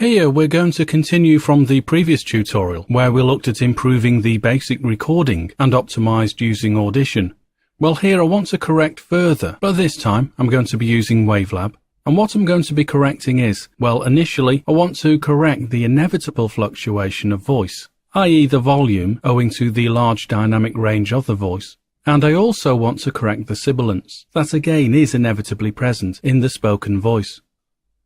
Here we're going to continue from the previous tutorial where we looked at improving the basic recording and optimized using Audition. Well, here I want to correct further, but this time I'm going to be using Wavelab. And what I'm going to be correcting is, well, initially I want to correct the inevitable fluctuation of voice, i.e. the volume owing to the large dynamic range of the voice. And I also want to correct the sibilance, that again is inevitably present in the spoken voice.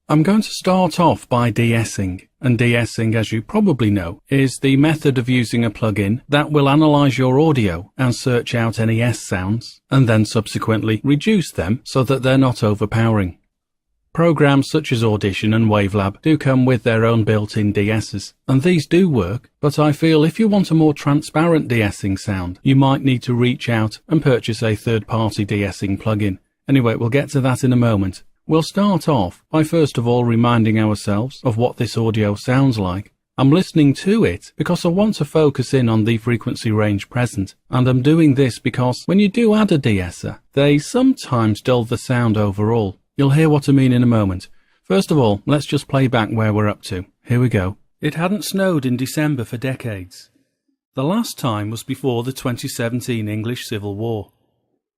I'm going to start off by de-essing, and de-essing, as you probably know, is the method of using a plugin that will analyze your audio and search out any S sounds, and then subsequently reduce them so that they're not overpowering. Programs such as Audition and Wavelab do come with their own built-in de-essers, and these do work, but I feel if you want a more transparent de-essing sound, you might need to reach out and purchase a third-party de-essing plugin. Anyway, we'll get to that in a moment. We'll start off by first of all reminding ourselves of what this audio sounds like. I'm listening to it because I want to focus in on the frequency range present, and I'm doing this because when you do add a de-esser, they sometimes dull the sound overall. You'll hear what I mean in a moment. First of all, let's just play back where we're up to. Here we go. It hadn't snowed in December for decades. The last time was before the 2017 English Civil War.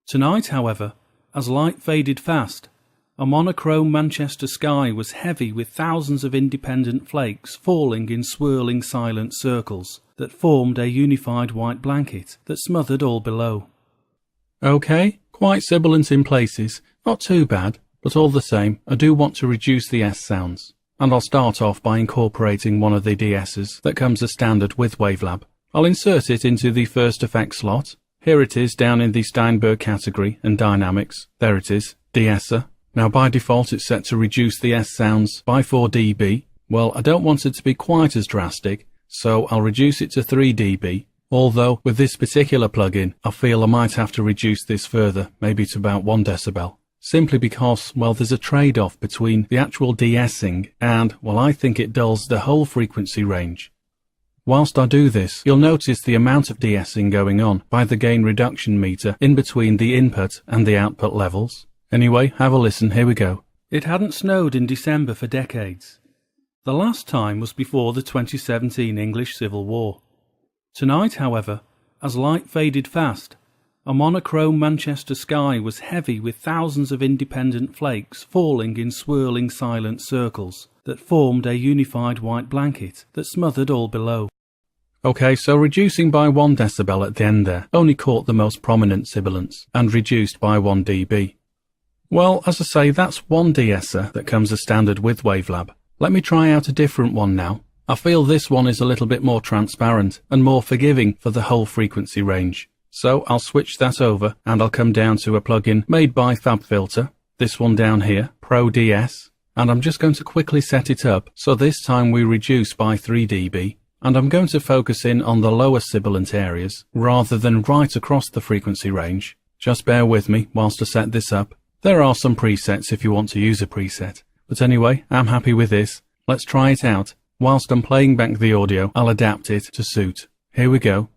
Tonight, however, as light faded fast, a monochrome Manchester sky was heavy with thousands of independent flakes falling in swirling silent circles that formed a unified white blanket that smothered all below. Okay, quite sibilant in places, not too bad, but all the same, I do want to reduce the S sounds. And I'll start off by incorporating one of the de-essers that comes as standard with Wavelab. I'll insert it into the first effect slot. Here it is down in the Steinberg category and dynamics. There it is, de-esser. Now by default it's set to reduce the S sounds by 4 dB. Well, I don't want it to be quite as drastic, so I'll reduce it to 3 dB. Although with this particular plugin, I feel I might have to reduce this further, maybe to about 1 decibel. Simply because, well, there's a trade-off between the actual de-essing and, well, I think it dulls the whole frequency range. Whilst I do this, you'll notice the amount of de-essing going on by the gain reduction meter in between the input and the output levels. Anyway, have a listen, here we go. It hadn't snowed in December for decades. The last time was before the 2017 English Civil War. Tonight, however, as light faded fast, a monochrome Manchester sky was heavy with thousands of independent flakes falling in swirling silent circles that formed a unified white blanket that smothered all below. Okay, so reducing by 1 decibel at the end there only caught the most prominent sibilants and reduced by 1 dB. Well, as I say, that's one de-esser that comes as standard with Wavelab. Let me try out a different one now. I feel this one is a little bit more transparent and more forgiving for the whole frequency range. So I'll switch that over and I'll come down to a plugin made by FabFilter, this one down here, Pro DS, and I'm just going to quickly set it up so this time we reduce by 3 dB, and I'm going to focus in on the lower sibilant areas rather than right across the frequency range. Just bear with me whilst I set this up. There are some presets if you want to use a preset, but anyway, I'm happy with this. Let's try it out. Whilst I'm playing back the audio, I'll adapt it to suit. Here we go.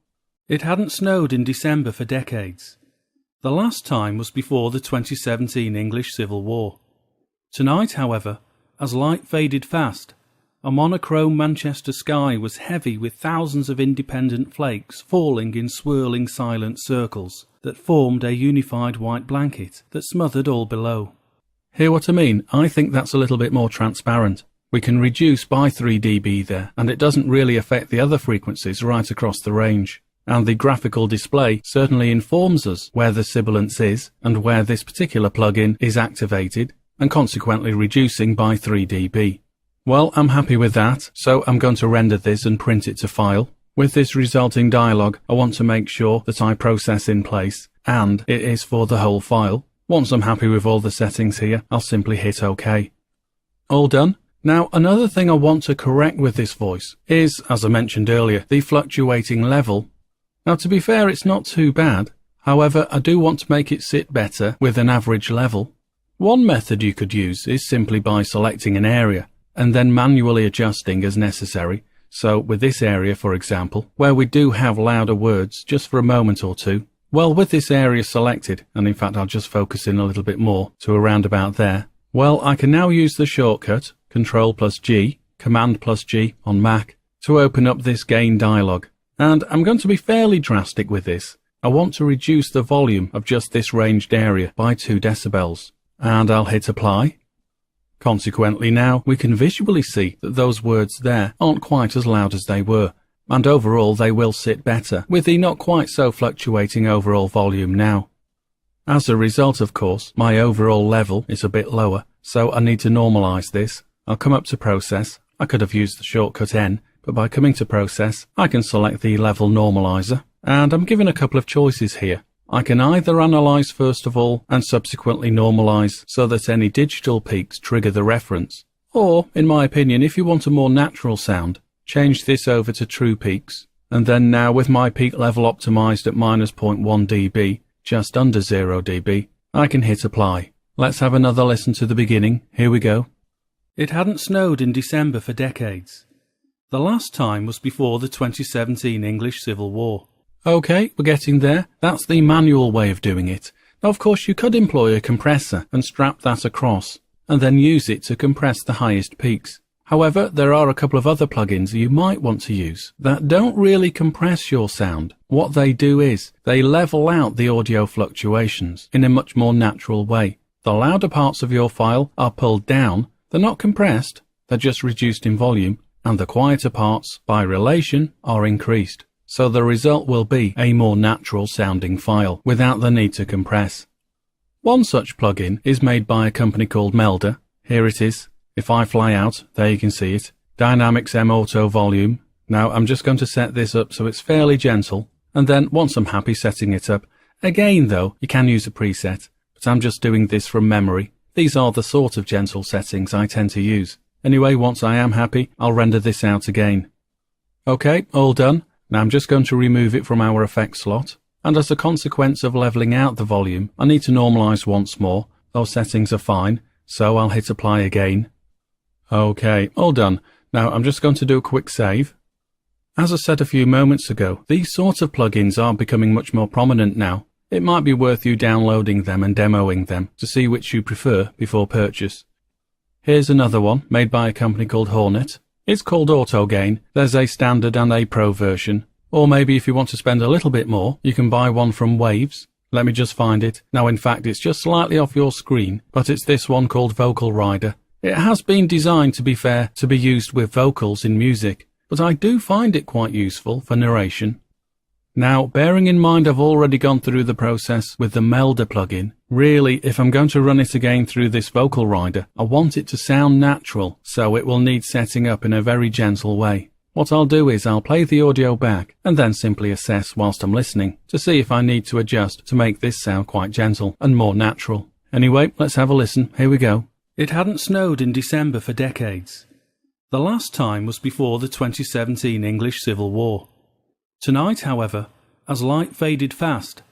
It hadn't snowed in December for decades. The last time was before the 2017 English Civil War. Tonight, however, as light faded fast, a monochrome Manchester sky was heavy with thousands of independent flakes falling in swirling silent circles that formed a unified white blanket that smothered all below. Hear what I mean? I think that's a little bit more transparent. We can reduce by 3 dB there, and it doesn't really affect the other frequencies right across the range. And the graphical display certainly informs us where the sibilance is and where this particular plugin is activated, and consequently reducing by 3 dB. Well, I'm happy with that, so I'm going to render this and print it to file. With this resulting dialog, I want to make sure that I process in place, and it is for the whole file. Once I'm happy with all the settings here, I'll simply hit OK. All done. Now, another thing I want to correct with this voice is, as I mentioned earlier, the fluctuating level. Now, to be fair, it's not too bad. However, I do want to make it sit better with an average level. One method you could use is simply by selecting an area and then manually adjusting as necessary. So with this area, for example, where we do have louder words just for a moment or two, well, with this area selected, and in fact I'll just focus in a little bit more to around about there, well, I can now use the shortcut Ctrl+G, Command+G on Mac to open up this gain dialog. And I'm going to be fairly drastic with this. I want to reduce the volume of just this ranged area by 2 decibels. And I'll hit apply. Consequently now, we can visually see that those words there aren't quite as loud as they were. And overall they will sit better with the not quite so fluctuating overall volume now. As a result, of course, my overall level is a bit lower, so I need to normalize this. I'll come up to Process. I could have used the shortcut N, but by coming to Process, I can select the level normalizer, and I'm given a couple of choices here. I can either analyze first of all and subsequently normalize so that any digital peaks trigger the reference, or, in my opinion, if you want a more natural sound, change this over to true peaks, and then now with my peak level optimized at -0.1 dB, just under 0 dB, I can hit apply. Let's have another listen to the beginning. Here we go. It hadn't snowed in December for decades. The last time was before the 2017 English Civil War. Okay, we're getting there. That's the manual way of doing it. Now, of course, you could employ a compressor and strap that across, and then use it to compress the highest peaks. However, there are a couple of other plugins you might want to use that don't really compress your sound. What they do is, they level out the audio fluctuations in a much more natural way. The louder parts of your file are pulled down. They're not compressed, they're just reduced in volume, and the quieter parts, by relation, are increased. So the result will be a more natural sounding file without the need to compress. One such plugin is made by a company called Melder. Here it is. If I fly out, there you can see it. Dynamics M Auto Volume. Now I'm just going to set this up so it's fairly gentle, and then once I'm happy setting it up, again though, you can use a preset, but I'm just doing this from memory. These are the sort of gentle settings I tend to use. Anyway, once I am happy, I'll render this out again. Okay, all done. Now I'm just going to remove it from our effects slot, and as a consequence of leveling out the volume, I need to normalize once more. Those settings are fine, so I'll hit apply again. Okay, all done. Now I'm just going to do a quick save. As I said a few moments ago, these sorts of plugins are becoming much more prominent now. It might be worth you downloading them and demoing them to see which you prefer before purchase. Here's another one made by a company called Hornet. It's called Auto Gain. There's a standard and a pro version. Or maybe if you want to spend a little bit more, you can buy one from Waves. Let me just find it. Now in fact it's just slightly off your screen, but it's this one called Vocal Rider. It has been designed, to be fair, to be used with vocals in music, but I do find it quite useful for narration. Now, bearing in mind I've already gone through the process with the Melder plugin, really, if I'm going to run it again through this Vocal Rider, I want it to sound natural, so it will need setting up in a very gentle way. What I'll do is I'll play the audio back and then simply assess whilst I'm listening to see if I need to adjust to make this sound quite gentle and more natural. Anyway, let's have a listen. Here we go. It hadn't snowed in December for decades. The last time was before the 2017 English Civil War. Tonight, however, as light faded fast,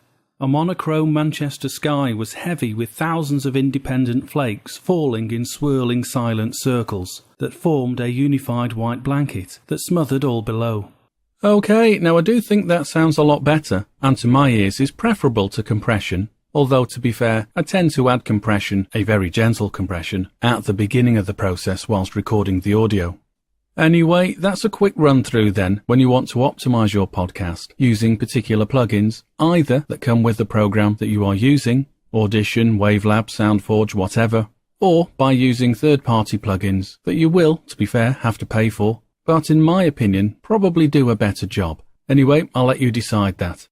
a monochrome Manchester sky was heavy with thousands of independent flakes falling in swirling silent circles that formed a unified white blanket that smothered all below. Okay, now I do think that sounds a lot better, and to my ears is preferable to compression, although to be fair, I tend to add compression, a very gentle compression, at the beginning of the process whilst recording the audio. Anyway, that's a quick run through then when you want to optimize your podcast using particular plugins, either that come with the program that you are using, Audition, Wavelab, SoundForge, whatever, or by using third-party plugins that you will, to be fair, have to pay for, but in my opinion, probably do a better job. Anyway, I'll let you decide that.